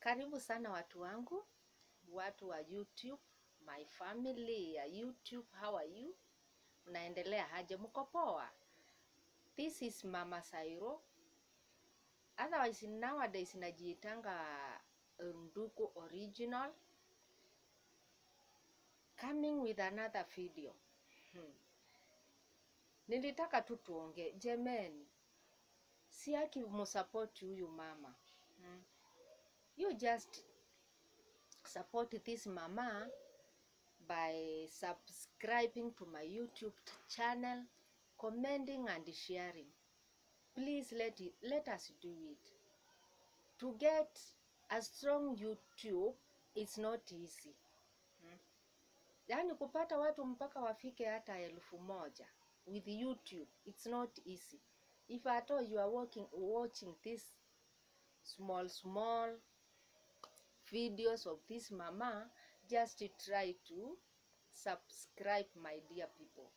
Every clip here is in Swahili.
Karibu sana watu wangu, watu wa YouTube, my family ya YouTube, how are you? Unaendelea aje, mko poa? This is Mama Sairo. Otherwise nowadays najiitanga Nduku Original. Coming with another video. Nilitaka tu tuongee, jemeni. Siaki msupport huyu mama. You just support this mama by subscribing to my YouTube channel, commenting and sharing. Please let us do it. To get a strong YouTube, it's not easy. Yani kupata watu mpaka wafike hata 1000 with YouTube, it's not easy. If at all you are watching this small videos of this mama, just try to subscribe, my dear people.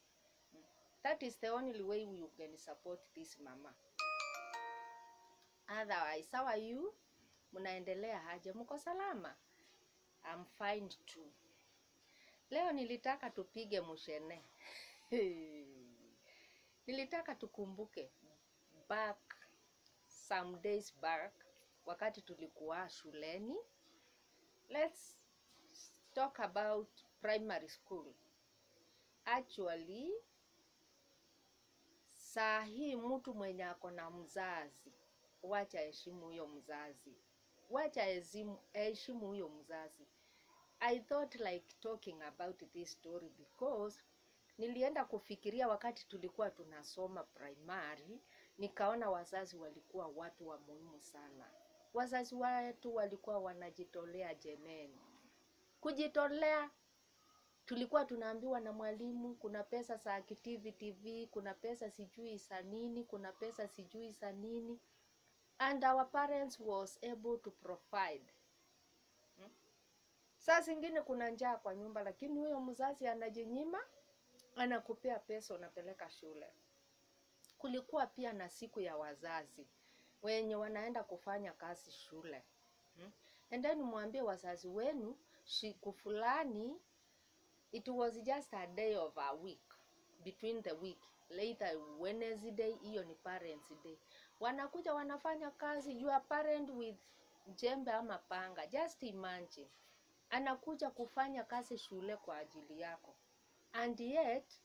That is the only way you can support this mama. Otherwise, how are you? Munaendelea aje? Mko salama? I'm fine too. Leo nilitaka tupige mushene. Nilitaka tukumbuke back some days back wakati tulikuwa shuleni. Let's talk about primary school. Actually, saa hii mtu mwenye ako na mzazi, wacha heshimu huyo mzazi. Wacha heshimu huyo mzazi. I thought like talking about this story because nilienda kufikiria wakati tulikuwa tunasoma primary, nikaona wazazi walikuwa watu wa muhimu sana. Wazazi wetu walikuwa wanajitolea jemeni. Kujitolea, tulikuwa tunaambiwa na mwalimu kuna pesa za TV, kuna pesa sijui za nini, kuna pesa sijui za nini. And our parents was able to provide. Saa zingine kuna njaa kwa nyumba, lakini huyo mzazi anajinyima, anakupea pesa unapeleka shule. Kulikuwa pia na siku ya wazazi wenye wanaenda kufanya kazi shule. And then mwambie wazazi wenu siku fulani, it was just a day of a week, between the week, later Wednesday, hiyo ni parents day. Wanakuja wanafanya kazi, you are parent with jembe ama panga. Just imagine, anakuja kufanya kazi shule kwa ajili yako. And yet,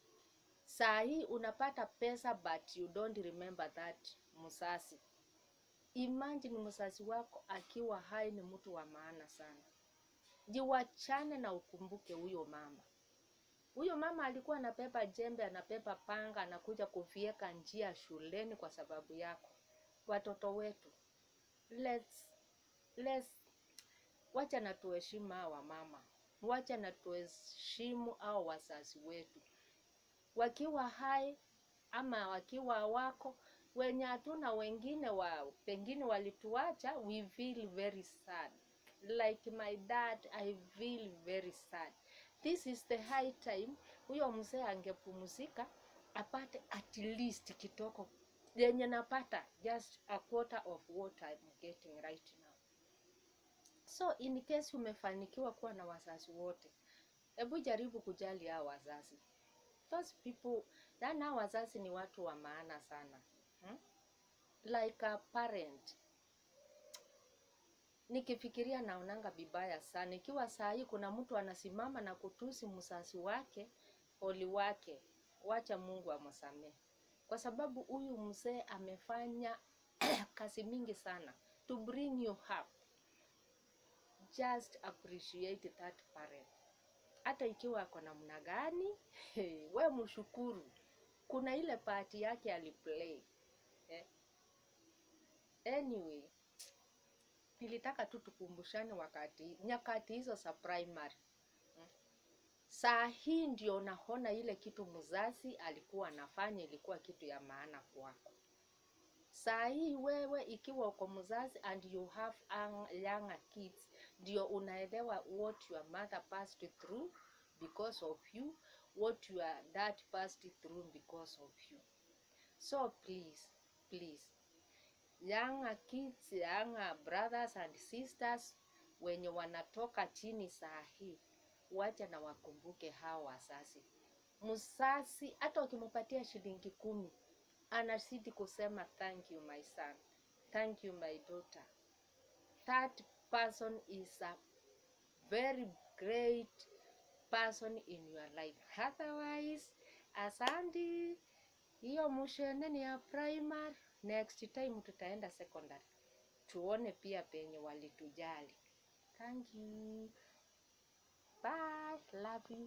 saa hii unapata pesa but you don't remember that mzazi. Imagine mzazi wako akiwa hai ni mtu wa maana sana. Jiwachane na ukumbuke huyo mama. Huyo mama alikuwa anapepa jembe, anapepa panga, anakuja kufieka njia shuleni kwa sababu yako. Watoto wetu, wacha na tuheshimu hawa mama. Wacha na tuheshimu hao wazazi wetu. Wakiwa hai ama wakiwa wako, wenye hatuna wengine pengine walituacha, we feel very sad. Like my dad, I feel very sad. This is the high time huyo mzee angepumzika, apate at least kitoko yenye napata, just a quarter of what I'm getting right now. So in case umefanikiwa kuwa na wazazi wote, hebu jaribu kujali hao wazazi. Those people, na wazazi ni watu wa maana sana. Like a parent. Nikifikiria naonanga vibaya sana. Ikiwa saa hii kuna mtu anasimama na kutusi mzazi wake, oli wake, wacha Mungu amsamehe. Kwa sababu huyu mzee amefanya kazi mingi sana to bring you up. Just appreciate that parent. Hata ikiwa ako namna gani, we mshukuru. Kuna ile party yake aliplay. Anyway, nilitaka tu tukumbushane nyakati hizo za primary. Saa hii ndio naona ile kitu mzazi alikuwa anafanya ilikuwa kitu ya maana kwako. Saa hii wewe ikiwa uko mzazi and you have younger kids, ndio unaelewa what your mother passed through because of you, what your dad passed through because of you. So please, younger kids, younger brothers and sisters, wenye wanatoka chini saa hii, wacha na wakumbuke hao wazazi. Mzazi hata ukimpatia shilingi 10, anazidi kusema thank you my son, thank you my daughter. That person is a very great person in your life. Otherwise, asante. Hiyo mshene ni ya primary, next time tutaenda secondary. Tuone pia penye walitujali. Thank you. Bye. Love you.